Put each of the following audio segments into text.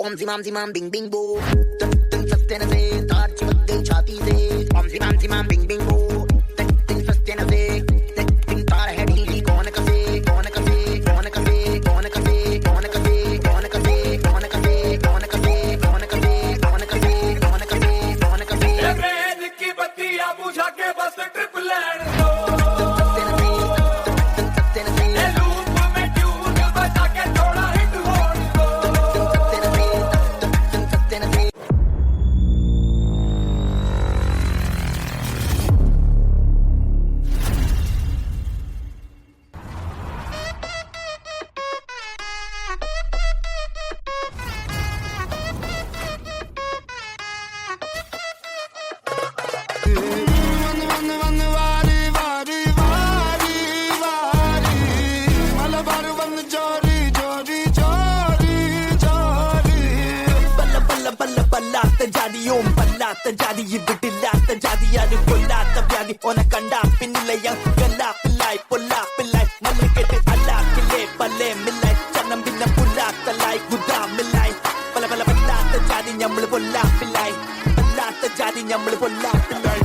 ओम सी माम Bing Bing बो तन सस्ते न से तार चिपक गई छाती से ओम सी माम बिंग बिंग बो तन सस्ते न से तन तार है ढीली कौन कसे कौन कसे कौन कसे कौन कसे कौन कसे कौन कसे कौन कसे कौन कसे कौन कसे कौन कसे कौन कसे कौन कसे रेड की बत्तियां बुझा के बस ट्रिप लैंड दो ജാതിയും പല്ലാത്ത ജാതി ഇവിടില്ലാത്ത ജാതി ആരും കൊല്ലാത്ത വ്യാധി ഓനെ കണ്ടാ പിന്നിലയ ഗല്ലാപ്പില്ലായി പൊല്ലാപ്പില്ലായി മണ്ണ് കെട്ട് അല്ലാക്കില്ലേ പല്ലേ മില്ലായി ചന്നം പിന്നെ പുല്ലാത്തല്ലായി ഗുദാമില്ലായി പല പല പല്ലാത്ത ജാതി ഞമ്മള് പൊല്ലാപ്പില്ലായി പല്ലാത്ത ജാതി ഞമ്മള് പൊല്ലാപ്പില്ലായി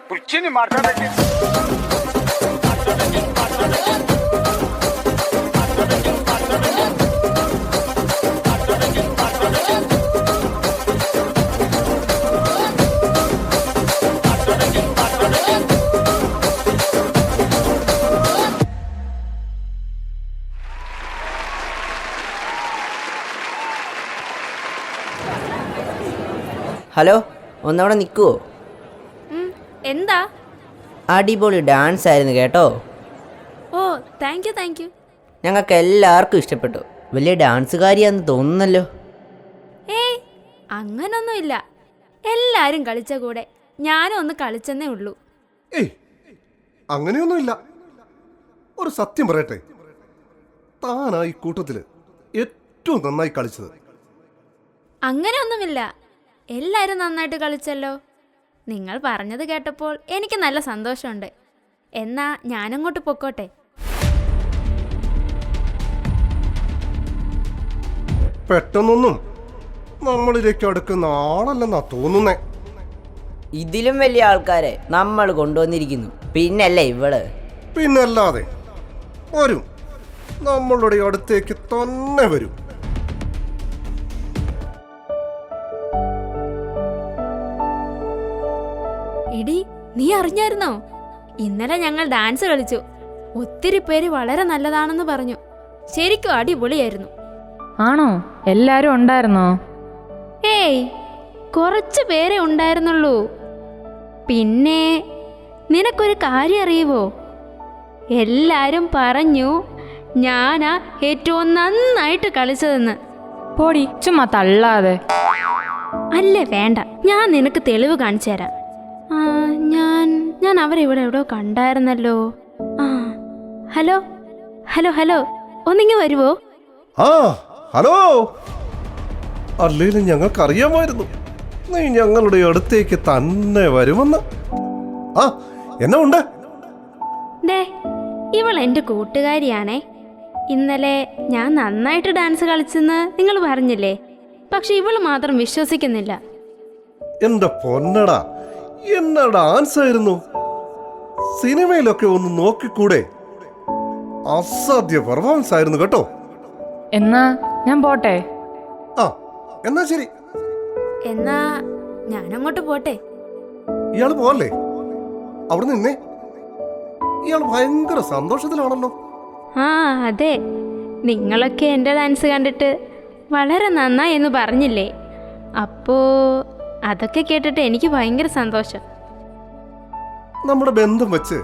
ಕುರ್ಚಿನಿ ಮಾತಾಡಕ್ಕೆ ഹലോ ഒന്നവിടെ നിൽക്കുവോ? എന്താ? അടിപൊളി ഡാൻസ് ആയിരുന്നു കേട്ടോ. ഓ താങ്ക് യു. ഞങ്ങൾക്ക് എല്ലാവർക്കും ഇഷ്ടപ്പെട്ടു. വലിയ ഡാൻസുകാരിയാന്ന് തോന്നുന്നല്ലോ. ഏയ് അങ്ങനൊന്നുമില്ല, എല്ലാരും കളിച്ച കൂടെ ഞാനും ഒന്ന് കളിച്ചെന്നേ ഉള്ളൂ. ഏയ് അങ്ങനെയൊന്നുമില്ല. ഒരു സത്യം പറയട്ടെ, താനാ ഈ കൂട്ടത്തില് ഏറ്റവും നന്നായി കളിച്ചത്. അങ്ങനെയൊന്നുമില്ല, എല്ലാരും നന്നായിട്ട് കളിച്ചല്ലോ. നിങ്ങൾ പറഞ്ഞത് കേട്ടപ്പോൾ എനിക്ക് നല്ല സന്തോഷമുണ്ട്. എന്നാ ഞാനങ്ങോട്ട് പൊക്കോട്ടെ. പെട്ടെന്നൊന്നും നമ്മളിലേക്ക് അടുക്കുന്ന ആളല്ലെന്നാ തോന്നുന്നേ. ഇതിലും വലിയ ആൾക്കാരെ നമ്മൾ കൊണ്ടുവന്നിരിക്കുന്നു. പിന്നല്ലേ ഇവള്? പിന്നല്ലാതെ വരും, നമ്മളുടെ അടുത്തേക്ക് തന്നെ വരും. എടി നീ അറിഞ്ഞായിരുന്നോ? ഇന്നലെ ഞങ്ങൾ ഡാൻസ് കളിച്ചു. ഒത്തിരി പേര് വളരെ നല്ലതാണെന്ന് പറഞ്ഞു. ശരിക്കും അടിപൊളിയായിരുന്നു. ആണോ? എല്ലാരും ഉണ്ടായിരുന്നോ? ഏയ് കുറച്ച് പേരെ ഉണ്ടായിരുന്നുള്ളൂ. പിന്നെ നിനക്കൊരു കാര്യം അറിയുവോ? എല്ലാരും പറഞ്ഞു ഞാനാ ഏറ്റവും നന്നായിട്ട് കളിച്ചതെന്ന്. പോടി, ചുമ്മാ തള്ളാതെ. അല്ലേ വേണ്ട, ഞാൻ നിനക്ക് തെളിവ് കാണിച്ചു തരാം. ഞാൻ അവരിവിടെ എവിടെയോ കണ്ടായിരുന്നല്ലോ. ഹലോ ഹലോ ഹലോ, ഒന്നിങ്ങ് വരുവോ? ഹലോ. അല്ലേലും ഞങ്ങൾക്കറിയാമായിരുന്നു നീ ഞങ്ങളുടെ അടുത്തേക്ക് തന്നെ വരുമെന്ന്. എന്നാ ഉണ്ട്? ദേ, ഇവൾ എൻ്റെ കൂട്ടുകാരിയാണേ. ഇന്നലെ ഞാൻ നന്നായിട്ട് ഡാൻസ് കളിച്ചെന്ന് നിങ്ങൾ പറഞ്ഞില്ലേ, പക്ഷെ ഇവള് മാത്രം വിശ്വസിക്കുന്നില്ല. എന്റെ പൊന്നടാ, എന്നാ ഡാൻസ് ആയിരുന്നു. സിനിമയിലൊക്കെ ഒന്ന് നോക്കിക്കൂടെ? അസാധ്യ പെർഫോമൻസ് ആയിരുന്നു കേട്ടോ. എന്നാ ഞാൻ പോട്ടെ. എന്നാ ശരി. എന്നാ ഞാനങ്ങോട്ട് പോട്ടെ. ഇയാള് പോവല്ലേ? അവിടെ നിന്നേ. ഇയാൾ ഭയങ്കര സന്തോഷത്തിലാണല്ലോ. അതെ, നിങ്ങളൊക്കെ എൻ്റെ ഡാൻസ് കണ്ടിട്ട് വളരെ നന്നായി എന്ന് പറഞ്ഞില്ലേ, അപ്പോ അതൊക്കെ കേട്ടിട്ട് എനിക്ക് ഭയങ്കര സന്തോഷം. നമ്മുടെ ബന്ധം വെച്ച്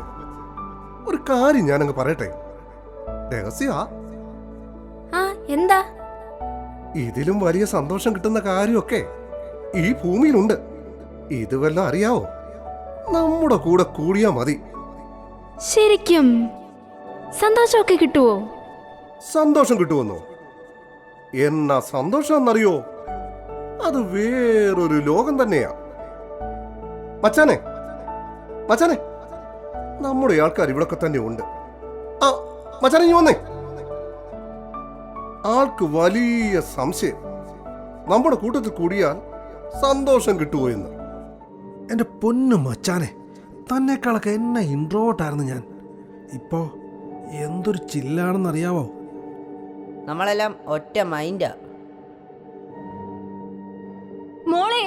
ഒരു കാര്യം ഞാനങ്ങ് പറയട്ടെ. രഹസ്യ. എന്താ? ഇതിലും വലിയ സന്തോഷം കിട്ടുന്ന കാര്യമൊക്കെ ഈ ഭൂമിയിലുണ്ട്. ഇത് വല്ലതും അറിയാവോ? നമ്മുടെ കൂടെ കൂടിയാ മതി. ശരിക്കും സന്തോഷമൊക്കെ കിട്ടുവോ? സന്തോഷം കിട്ടുമെന്നോ? എന്നാ സന്തോഷം എന്നറിയോ? അത് വേറൊരു ലോകം തന്നെയാ. മച്ചാനെ, മച്ചാനെ, നമ്മുടെ ആൾക്കാർ ഇവിടൊക്കെ തന്നെ ഉണ്ട്. ആ മച്ചാനെ, നീ വന്നേ. ആൾക്ക് വലിയ സംശയം നമ്മുടെ കൂട്ടത്തിൽ കൂടിയാൽ സന്തോഷം കിട്ടുമോ എന്ന്. എൻ്റെ പൊന്നു മച്ചാനെ, തന്നെക്കാളൊക്കെ എന്നെ ഇൻട്രോട്ടായിരുന്നു ഞാൻ. ഇപ്പോ എന്തൊരു ചില്ലാണെന്നറിയാവോ? നമ്മളെല്ലാം ഒറ്റ മൈൻഡാ. മോളെ,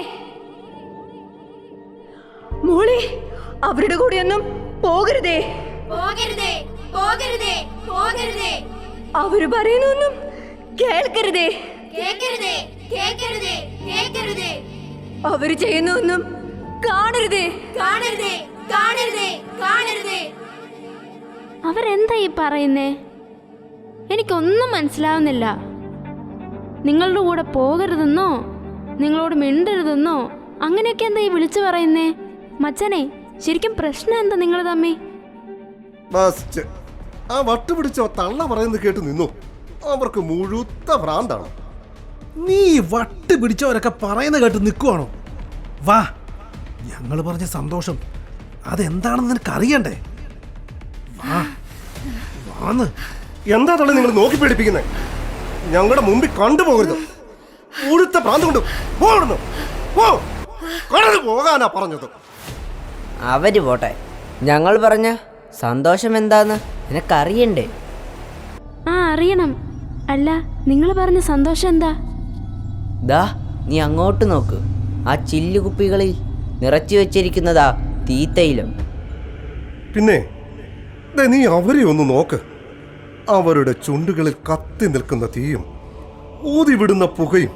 മോളെ, അവരുടെ കൂടെയൊന്നും പോകരുതേ. പോകരുതേ, പോകരുതേ, പോകരുതേ. അവര് പറയുന്നൊന്നും കേൾക്കരുതേ. കേൾക്കരുതേ, കേൾക്കരുതേ, കേൾക്കരുതേ. അവര് ചെയ്യുന്നൊന്നും കാണരുതേ. കാണരുതേ, കാണരുതേ, കാണരുതേ. അവരെന്താ ഈ പറയുന്നേ? എനിക്കൊന്നും മനസ്സിലാവുന്നില്ല. നിങ്ങളുടെ കൂടെ പോകരുതെന്നോ നിങ്ങളോട് മിണ്ടരുതെന്നോ അങ്ങനെയൊക്കെ എന്താ ഈ വിളിച്ചു പറയുന്നേ? മച്ചനെ, ശരിക്കും പ്രശ്നം എന്താ നിങ്ങൾ തമ്മി? ഫസ്റ്റ് ആ വട്ടുപിടിച്ചോ തള്ള പറയുന്നത് കേട്ട് നിന്നു. അവർക്ക് മുഴുത്ത ഭ്രാന്താണ്. നീ വട്ട് പിടിച്ചവരൊക്കെ പറയുന്ന കേട്ട് നിൽക്കുവാണോ? വാ, ഞങ്ങൾ പറഞ്ഞ സന്തോഷം അതെന്താണെന്ന് നിനക്ക് അറിയണ്ടേ? വാ, വാന്ന്. എന്താ തള്ളി നിങ്ങൾ നോക്കി പേടിപ്പിക്കുന്നേ? ഞങ്ങളുടെ മുമ്പിൽ കണ്ടുപോകരുത്. മുഴുത്ത ഭ്രാന്ത് കൊണ്ട് പോകണം. കടന്നു പോകാനാ പറഞ്ഞത്. അവര് പോട്ടെ, ഞങ്ങൾ പറഞ്ഞ സന്തോഷം എന്താന്ന് നിനക്കറിയണ്ടേ? ആ, അറിയണം. അല്ല, നിങ്ങൾ പറഞ്ഞ സന്തോഷം എന്താ? ദാ നീ അങ്ങോട്ട് നോക്ക്. ആ ചില്ലുകുപ്പികളിൽ നിറച്ചു വെച്ചിരിക്കുന്നതാ തീത്തൈലം. പിന്നെ നീ അവരെ ഒന്ന് നോക്ക്. അവരുടെ ചുണ്ടുകളിൽ കത്തി നിൽക്കുന്ന തീയും ഊതിവിടുന്ന പുകയും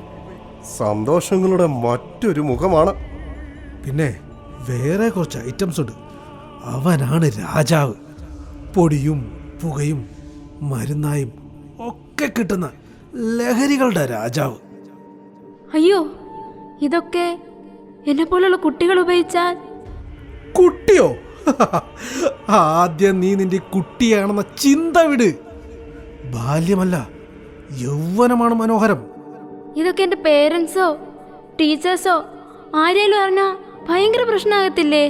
സന്തോഷങ്ങളുടെ മറ്റൊരു മുഖമാണ്. പിന്നെ വേറെ കുറച്ച് ഐറ്റംസ് ഉണ്ട്. അവനാണ് രാജാവ്. പൊടിയും പുകയും മരുന്നായും ഒക്കെ കിട്ടുന്ന ലഹരികളുടെ രാജാവ്. അയ്യോ, ഇതൊക്കെ എന്നെ പോലുള്ള കുട്ടികൾ ഉപയോഗിച്ചാൽ? കുട്ടിയോ? ആദ്യം നീ നിന്റെ കുട്ടിയാണെന്ന ചിന്ത വിട്. ബാല്യമല്ല, യൗവനമാണ് മനോഹരം. ഇതൊക്കെ എൻ്റെ പേരൻസോ ടീച്ചേഴ്സോ ആരേലും അറിഞ്ഞാ ഭയങ്കര പ്രശ്നമാകത്തില്ലേ?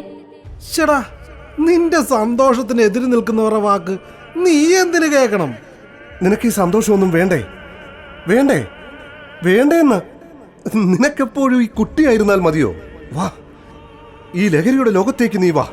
ചേടാ, നിന്റെ സന്തോഷത്തിന് എതിര് നിൽക്കുന്നവരുടെ വാക്ക് നീ എന്തിനു കേൾക്കണം? നിനക്ക് ഈ സന്തോഷമൊന്നും വേണ്ടേ? വേണ്ടേ? വേണ്ടേന്ന് നിനക്കെപ്പോഴും ഈ കുട്ടിയായിരുന്നാൽ മതിയോ? വാ, ഈ ലഹരിയുടെ ലോകത്തേക്ക് നീ വാ.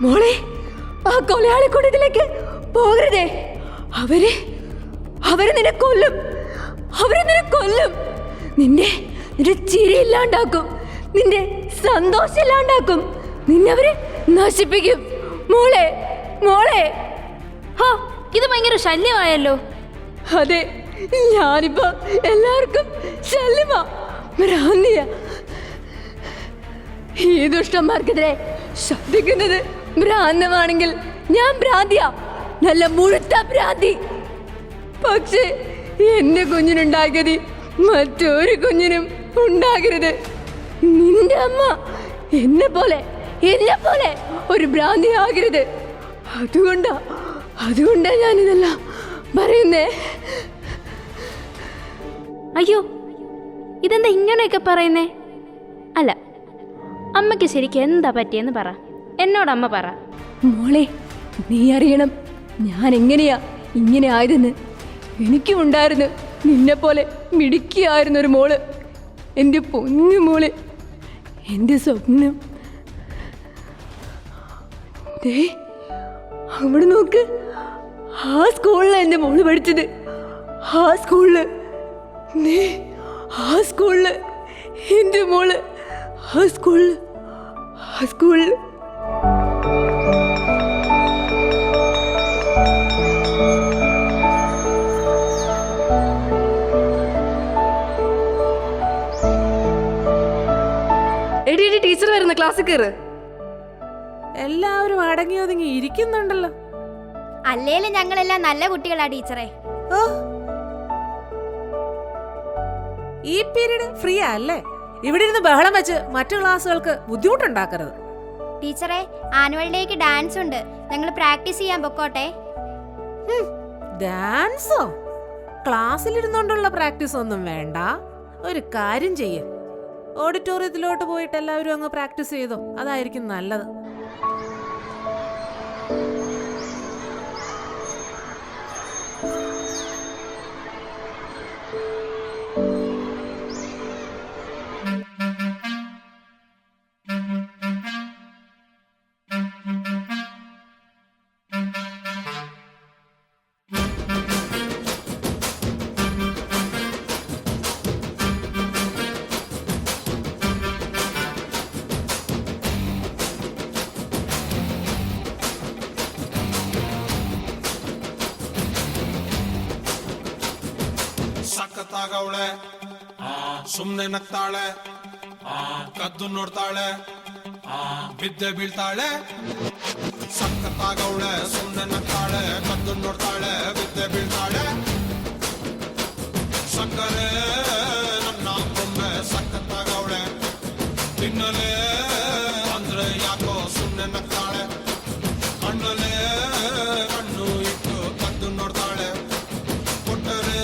മോളെ, ആ കൊലയാളി കൂട്ടത്തിലേക്ക് പോകരുതേ. അവര് നിന്നെ കൊല്ലും. അവര് നിന്നെ കൊല്ലും. നിന്റെ ചിരി ഇല്ലാണ്ടാക്കും. നിന്റെ സന്തോഷം ഇല്ലാണ്ടാക്കും. നിന്നെ അവര് നശിപ്പിക്കും. മോളെ, മോളെ. ഹോ, ഇത് ഭയങ്കര ശല്യമായല്ലോ. അതെ, ഞാനിപ്പോ എല്ലാവർക്കും ശല്യമാ, ഭ്രാന്തിയ. ഈ ദുഷ്ടന്മാർക്കെതിരെ ശബ്ദിക്കുന്നത് ഭ്രാന്തമാണെങ്കിൽ ഞാൻ ഭ്രാന്തിയാ, നല്ല മുഴുത്ത ഭ്രാന്തി. പക്ഷേ എന്റെ കുഞ്ഞിനുണ്ടാകരുത്, മറ്റൊരു കുഞ്ഞിനും ഉണ്ടാകരുത്. നിന്റെ അമ്മ എന്നെ പോലെ ഒരു ഭ്രാന്തി ആകരുത്. അതുകൊണ്ടാ ഞാനിതെല്ലാം പറയുന്നേ. അയ്യോ, ഇതെന്താ ഇങ്ങനെയൊക്കെ പറയുന്നേ? അല്ല, അമ്മയ്ക്ക് ശരിക്കും എന്താ പറ്റിയെന്ന് പറ. എന്നോടമ്മ പറ. മോളെ, നീ അറിയണം ഞാൻ എങ്ങനെയാ ഇങ്ങനെ ആയതെന്ന്. എനിക്കും ഉണ്ടായിരുന്നു നിന്നെ പോലെ മിടുക്കിയായിരുന്നൊരു മോള്. എൻ്റെ പൊന്നു മോള്, എൻ്റെ സ്വപ്നം. ദേ അവിടെ നോക്ക്, ആ സ്കൂളിലാണ് എൻ്റെ മോള് പഠിച്ചത്. ആ സ്കൂളില് നീ, ആ സ്കൂളില് എൻ്റെ മോള്, ആ സ്കൂളില്, ആ സ്കൂളില്. എടി എടി, ടീച്ചർ വരുന്ന, ക്ലാസ്സിൽ കയറ്. എല്ലാവരും അടങ്ങി ഒതുങ്ങി ഇരിക്കുന്നുണ്ടല്ലോ. അല്ലേലും ഞങ്ങളെല്ലാം നല്ല കുട്ടികളാ ടീച്ചറെ. ഈ പീരീഡ് ഫ്രീ അല്ലേ? ഇവിടെ ഇരുന്ന് ബഹളം വെച്ച് മറ്റു ക്ലാസ്സുകൾക്ക് ബുദ്ധിമുട്ടുണ്ടാക്കരുത്. ടീച്ചറെ, ആനുവൽ ഡേക്ക് ഡാൻസ് ഉണ്ട്, ഞങ്ങൾ പ്രാക്ടീസ് ചെയ്യാൻ പൊക്കോട്ടെ. ഡാൻസോ? ക്ലാസ്സിലിരുന്നോണ്ടുള്ള പ്രാക്ടീസ് ഒന്നും വേണ്ട. ഒരു കാര്യം ചെയ്യ്, ഓഡിറ്റോറിയത്തിലോട്ട് പോയിട്ട് എല്ലാവരും അങ്ങ് പ്രാക്ടീസ് ചെയ്തോ, അതായിരിക്കും നല്ലത്. ಸಖತ್ತಾಗವಳೆ, ಸುಮ್ನೆ ನಗ್ತಾಳೆ, ಕದ್ದು ನೋಡ್ತಾಳೆ, ಬಿದ್ದೆ ಬೀಳ್ತಾಳೆ. ಸಖತ್ತಾಗವಳೆ, ಸುಮ್ನೆ ನಗ್ತಾಳೆ, ಕದ್ದು ನೋಡ್ತಾಳೆ, ಬಿದ್ದೆ ಬೀಳ್ತಾಳೆ. ಸಕ್ಕರೆ ನನ್ನ ಬೊಮ್ಮೆ ಸಖತ್ತಾಗವಳೆ, ತಿನ್ನಲೇ ಅಂದ್ರೆ ಯಾಕೋ ಸುಮ್ನೆ ನಗ್ತಾಳೆ. ಕಣ್ಣಲ್ಲೇ ಕಣ್ಣು ಇಟ್ಟು ಕದ್ದು ನೋಡ್ತಾಳೆ, ಕೊಟ್ಟರೆ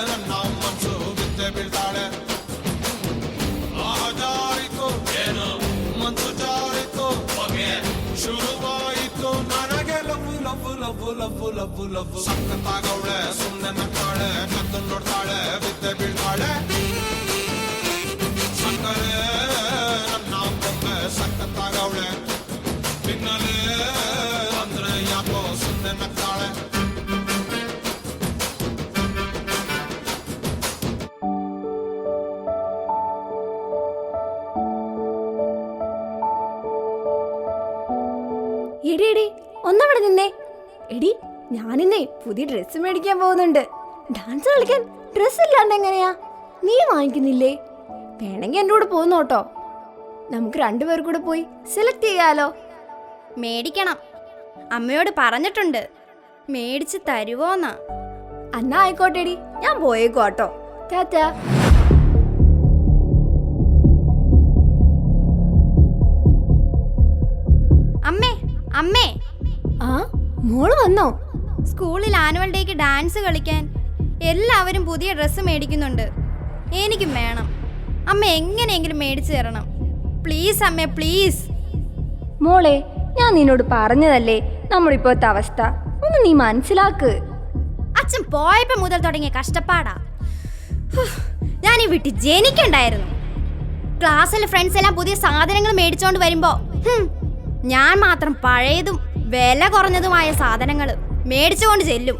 ನನ್ನ ಮನಸ್ಸು ಬಿದ್ದೆ ಬೀಳ್ತಾಳೆ. ಜಾರಿತು ಏನು ಮನಸ್ಸು ಜಾರಿತು, ಶುರುವಾಯಿತು ನನಗೆ love love love love love love. ಸಖತ್ತಾಗವಳೆ, ಸುಮ್ನೆ ನಗ್ತಾಳೆ, ಕದ್ದು ನೋಡ್ತಾಳೆ, ಬಿದ್ದೆ ಬೀಳ್ತಾಳೆ. ಸಕ್ಕರೆ ನನ್ನ ಬೊಮ್ಮೆ ಸಖತ್ತಾಗವಳೆ, ತಿನ್ನಲೇ ಅಂದ್ರೆ ಯಾಕೋ ಸುಮ್ನೆ ನಗ್ತಾಳೆ. എടി എടി, ഒന്നവിടെ നിന്നേ. എടി, ഞാനിന്നേ പുതിയ ഡ്രസ്സ് മേടിക്കാൻ പോകുന്നുണ്ട്. ഡാൻസ് കളിക്കാൻ ഡ്രസ്സ് ഇല്ലാണ്ട് എങ്ങനെയാ? നീ വാങ്ങിക്കുന്നില്ലേ? വേണമെങ്കിൽ എൻ്റെ കൂടെ പോകുന്നോട്ടോ. നമുക്ക് രണ്ടുപേർ കൂടെ പോയി സെലക്ട് ചെയ്യാലോ. മേടിക്കണം, അമ്മയോട് പറഞ്ഞിട്ടുണ്ട്. മേടിച്ച് തരുവോന്നാ? എന്നാ ആയിക്കോട്ടെടി, ഞാൻ പോയേക്കോട്ടോ. ടാറ്റാ. അമ്മേ അമ്മേ, ആ, മോള് വന്നോ? സ്കൂളിൽ ആനുവൽ ഡേക്ക് ഡാൻസ് കളിക്കാൻ എല്ലാവരും പുതിയ ഡ്രസ്സ് മേടിക്കുന്നുണ്ട്. എനിക്കും വേണം. അമ്മ എങ്ങനെയെങ്കിലും മേടിച്ചു തരണം പ്ലീസ് അമ്മേ, പ്ലീസ്. മോളെ, ഞാൻ നിന്നോട് പറഞ്ഞതല്ലേ നമ്മളിപ്പോഴത്തെ അവസ്ഥ. ഒന്ന് നീ മനസ്സിലാക്ക്. അച്ഛൻ പോയപ്പോ മുതൽ തുടങ്ങിയ കഷ്ടപ്പാടാ. ഞാൻ ഈ വീട്ടിൽ ജനിക്കണ്ടായിരുന്നു. ക്ലാസ്സിൽ ഫ്രണ്ട്സ് എല്ലാം പുതിയ സാധനങ്ങൾ മേടിച്ചോണ്ട് വരുമ്പോ ഞാൻ മാത്രം പഴയതും വില കുറഞ്ഞതുമായ സാധനങ്ങൾ മേടിച്ചുകൊണ്ട് ചെല്ലും.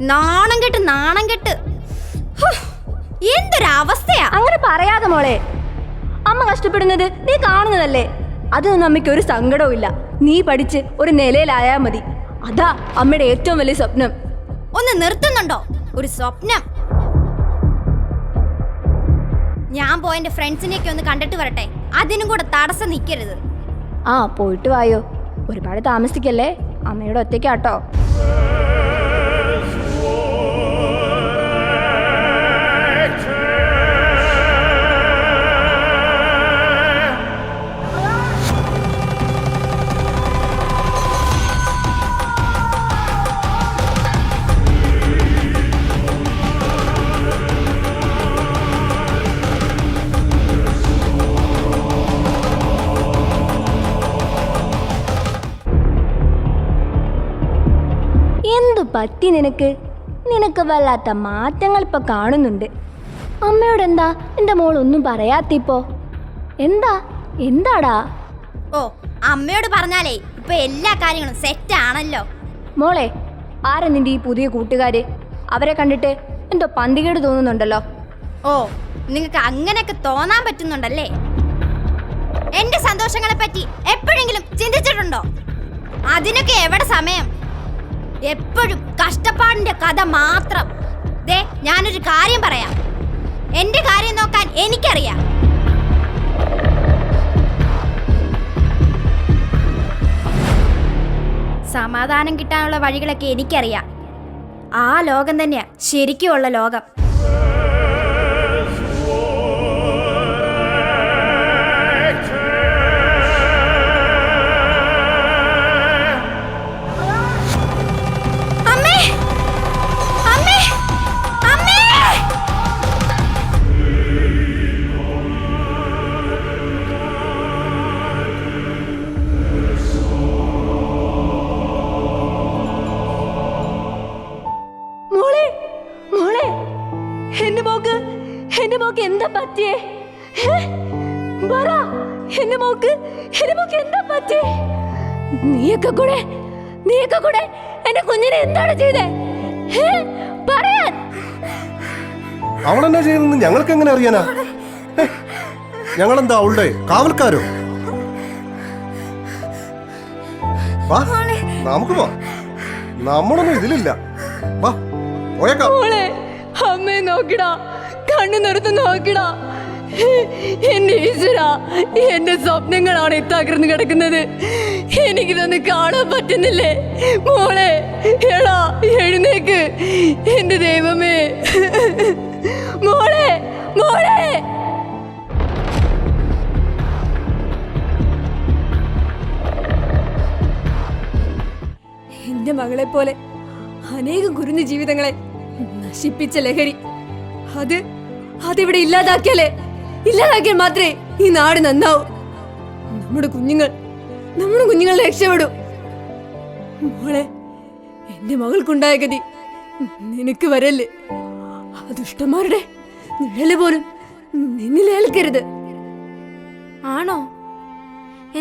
നാണം കെട്ട്, നാണം കെട്ട്. എന്തൊരവസ്ഥയാ! അങ്ങനെ പറയാതെ മോളെ. അമ്മ കഷ്ടപ്പെടുന്നത് നീ കാണുന്നതല്ലേ. അതൊന്നും അമ്മയ്ക്ക് ഒരു സങ്കടവും ഇല്ല. നീ പഠിച്ച് ഒരു നിലയിലായാൽ മതി. അതാ അമ്മയുടെ ഏറ്റവും വലിയ സ്വപ്നം. ഒന്ന് നിർത്തുന്നുണ്ടോ? ഒരു സ്വപ്നം. ഞാൻ പോയി എന്റെ ഫ്രണ്ട്സിനെയൊക്കെ ഒന്ന് കണ്ടിട്ട് വരട്ടെ. അതിനും കൂടെ തടസ്സം നിൽക്കരുത്. ആ, പോയിട്ട് വായോ. ഒരുപാട് താമസിക്കല്ലേ. അമ്മയോട് ഒറ്റയ്ക്കാട്ടോ. എന്തു പറ്റി നിനക്ക്? നിനക്ക് വല്ലാത്ത മാറ്റങ്ങൾ ഇപ്പൊ കാണുന്നുണ്ട്. അമ്മയോടെന്താ എൻ്റെ മോൾ ഒന്നും പറയാത്തിപ്പോ? എന്താടാ? ഓ, അമ്മയോട് പറഞ്ഞാലേ ഇപ്പൊ എല്ലാ കാര്യങ്ങളും സെറ്റ് ആണല്ലോ. മോളെ, ആരാ നിന്റെ ഈ പുതിയ കൂട്ടുകാര്? അവരെ കണ്ടിട്ട് എന്തോ പന്തികേട് തോന്നുന്നുണ്ടല്ലോ. ഓ, നിങ്ങൾക്ക് അങ്ങനെയൊക്കെ തോന്നാൻ പറ്റുന്നുണ്ടല്ലേ? എന്റെ സന്തോഷങ്ങളെ പറ്റി എപ്പോഴെങ്കിലും ചിന്തിച്ചിട്ടുണ്ടോ? അതിനൊക്കെ എവിടെ സമയം? എപ്പോഴും കഷ്ടപ്പാടിന്റെ കഥ മാത്രം. ദേ, ഞാനൊരു കാര്യം പറയാം. എന്റെ കാര്യം നോക്കാൻ എനിക്കറിയാം. സമാധാനം കിട്ടാനുള്ള വഴികളൊക്കെ എനിക്കറിയാം. ആ ലോകം തന്നെയാ ശരിക്കുമുള്ള ലോകം. എന്റെ മോക്ക് എന്താ പറ്റിയേ? എന്റെ മോക്ക് എന്താ പറ്റിയേ? നീയൊക്കെ കൂടെ എന്റെ കുഞ്ഞിനെ എന്താണ് ചെയ്തേ? പറയാൻ. അവളെന്നാ ചെയ്യുന്നത് ഞങ്ങൾക്ക് എങ്ങനെ അറിയാനാ? ഞങ്ങളെന്താ അവളുടെ കാവൽക്കാരോ? വാ, നമുക്ക് പോ. നമ്മളൊന്നും ഇതിലില്ല. വാ, പോയേക്കാം. അമ്മയെ നോക്കിടാ, കണ്ണു നിർത്ത് നോക്കിടാ. എന്റെ ഈശ്വര, എന്റെ സ്വപ്നങ്ങളാണ് തകർന്നു കിടക്കുന്നത്. എനിക്കിതൊന്നും കാണാൻ പറ്റുന്നില്ലേ? മോളെ, എടാ എഴുന്നേക്ക്. എന്റെ ദൈവമേ, മോളെ മോളെ. എന്റെ മകളെ പോലെ അനേകം കുരുന്നു ജീവിതങ്ങളെ നശിപ്പിച്ച ലഹരി, അതിവിടെ ഇല്ലാതാക്കിയാൽ മാത്രമേ ഈ നാട് നന്നാവൂ. നമ്മുടെ കുഞ്ഞുങ്ങൾ രക്ഷപ്പെടൂ. മോളെ, എന്റെ മകൾക്കുണ്ടായ ഗതി നിനക്ക് വരല്ലേ? ആ ദുഷ്ടന്മാരുടെ നിഴല് പോലും നിന്നിലേൽക്കരുത്. ആണോ?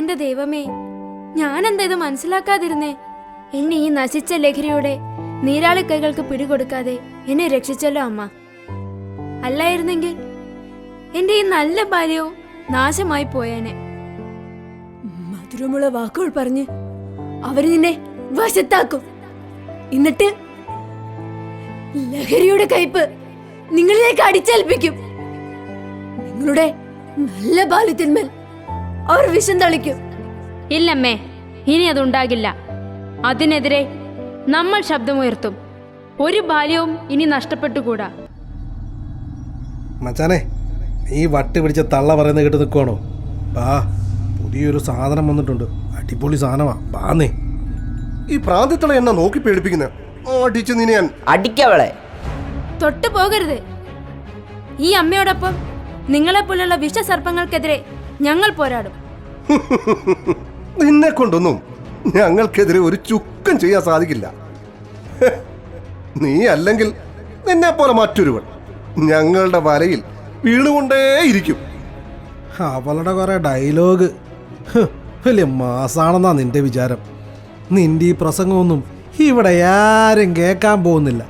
എന്റെ ദൈവമേ, ഞാനെന്താ ഇത് മനസ്സിലാക്കാതിരുന്നേ? എന്നെ ഈ നശിച്ച ലഹരിയുടെ നീരാളി കൈകൾക്ക് പിടികൊടുക്കാതെ എന്നെ രക്ഷിച്ചല്ലോ അമ്മ. അല്ലായിരുന്നെങ്കിൽ എന്റെ ഈ നല്ല ബാല്യവും നാശമായി പോയേനെ. മധുരമുള്ള വാക്കുകൾ പറഞ്ഞ് അവര് നിന്നെ വശത്താക്കും. എന്നിട്ട് ലഹരിയുടെ കയ്പ് നിങ്ങളിലേക്ക് അടിച്ചേൽപ്പിക്കും. നിങ്ങളുടെ നല്ല ബാല്യത്തിന്മേൽ അവർ വിഷം തളിക്കും. ഇല്ലമ്മേ, ഇനി അതുണ്ടാകില്ല. അതിനെതിരെ നമ്മൾ ശബ്ദമുയർത്തും. ഒരു ബാല്യവും ഇനി നഷ്ടപ്പെട്ടുകൂടാ. മച്ചാനെ, നീ വട്ട് പിടിച്ച തള്ള പറയുന്നത് കേട്ട് നിൽക്കുവാണോ? ബാ, പുതിയൊരു സാധനം വന്നിട്ടുണ്ട്. അടിപൊളി സാധനമാ. ബാന്നേ. ഈ പ്രാന്തിത്തള എന്നാ നോക്കി പേടിപ്പിക്കുന്നത്? അടിച്ചു നിന്നെ ഞാൻ അടിക്കവളെ. തൊട്ടു പോകരുത്. ഈ അമ്മയോടൊപ്പം നിങ്ങളെപ്പോലുള്ള വിഷസർപ്പങ്ങൾക്കെതിരെ ഞങ്ങൾ പോരാടും. നിന്നെ കൊണ്ടൊന്നും ഞങ്ങൾക്കെതിരെ ഒരു ചുക്കം ചെയ്യാൻ സാധിക്കില്ല. നീ അല്ലെങ്കിൽ നിന്നെ പോലെ മറ്റൊരുവൻ ഞങ്ങളുടെ വലയിൽ വീണുകൊണ്ടേയിരിക്കും. അവളുടെ കുറെ ഡയലോഗ് വലിയ മാസാണെന്നാ നിന്റെ വിചാരം. നിന്റെ ഈ പ്രസംഗമൊന്നും ഇവിടെ ആരും കേൾക്കാൻ പോകുന്നില്ല.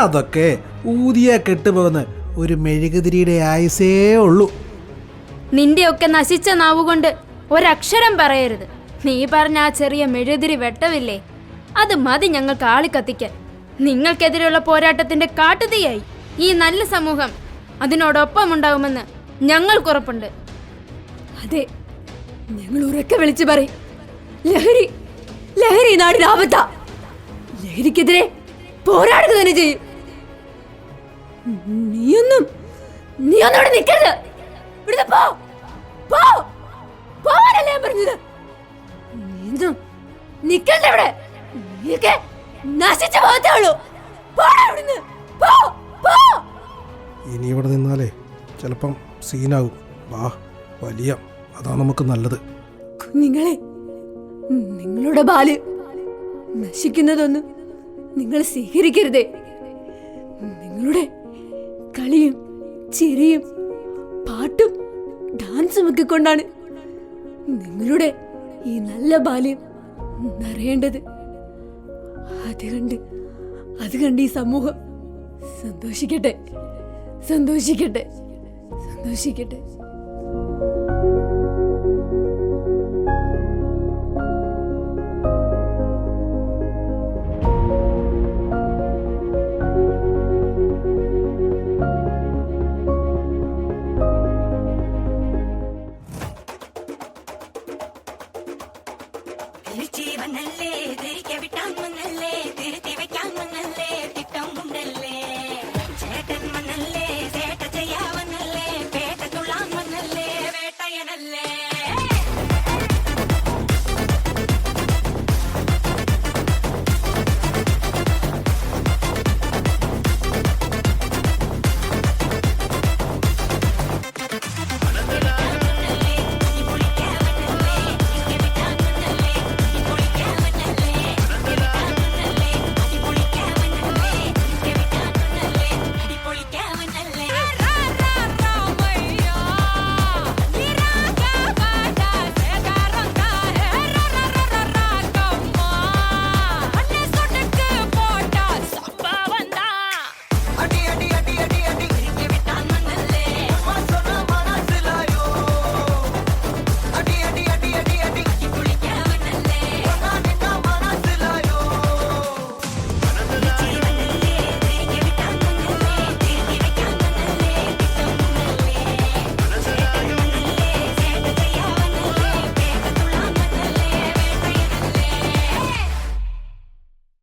അതൊക്കെ ഊതിയ കെട്ടുപോകുന്ന ഒരു മെഴുകുതിരിയുടെ ആയുസേ ഉള്ളൂ. നിന്റെയൊക്കെ നശിച്ച നാവുകൊണ്ട് ഒരക്ഷരം പറയരുത്. നീ പറഞ്ഞ ആ ചെറിയ മെഴുകുതിരി വെട്ടവില്ലേ, അത് മതി ഞങ്ങൾക്ക് ആളിക്കത്തിക്കാൻ. നിങ്ങൾക്കെതിരെയുള്ള പോരാട്ടത്തിന്റെ കാട്ടുതീയായി ഈ നല്ല സമൂഹം അതിനോടൊപ്പം ഉണ്ടാവുമെന്ന് ഞങ്ങൾക്കുറപ്പുണ്ട്. അതെ, ഞങ്ങൾ ഉറക്കെ വിളിച്ചു പറയും, ലഹരി നാടിന് ആപത്താ. ലഹരിക്കെതിരെ പോരാടുക തന്നെ ചെയ്യും. നീയൊന്നും ഇവിടെ നിൽക്കരുത്. ഇവിടുന്ന് പോവാനല്ലേ ഞാൻ പറഞ്ഞത്? നീയൊന്നും നിൽക്കരുത് ഇവിടെ. നീയൊക്കെ നശിച്ചു പോകത്തേ ഉള്ളൂ. ഇനി ഇവിടെ നിന്നാലേ ചിലപ്പം സീനാകും. വാ, വലിയ അതാ നമുക്ക് നല്ലത്. കുഞ്ഞുങ്ങളെ, നിങ്ങളുടെ ബാല്യം നശിക്കുന്നതൊന്നും നിങ്ങൾ സ്വീകരിക്കരുതേ. നിങ്ങളുടെ കളിയും ചിരിയും പാട്ടും ഡാൻസും ഒക്കെ കൊണ്ടാണ് നിങ്ങളുടെ ഈ നല്ല ബാല്യം നിറയേണ്ടത്. അത് കണ്ട് ഈ സമൂഹം സന്തോഷിക്കട്ടെ സന്തോഷിക്കട്ടെ സന്തോഷിക്കട്ടെ. ജീവനല്ലേ ധരിക്ക വിട്ടാൽ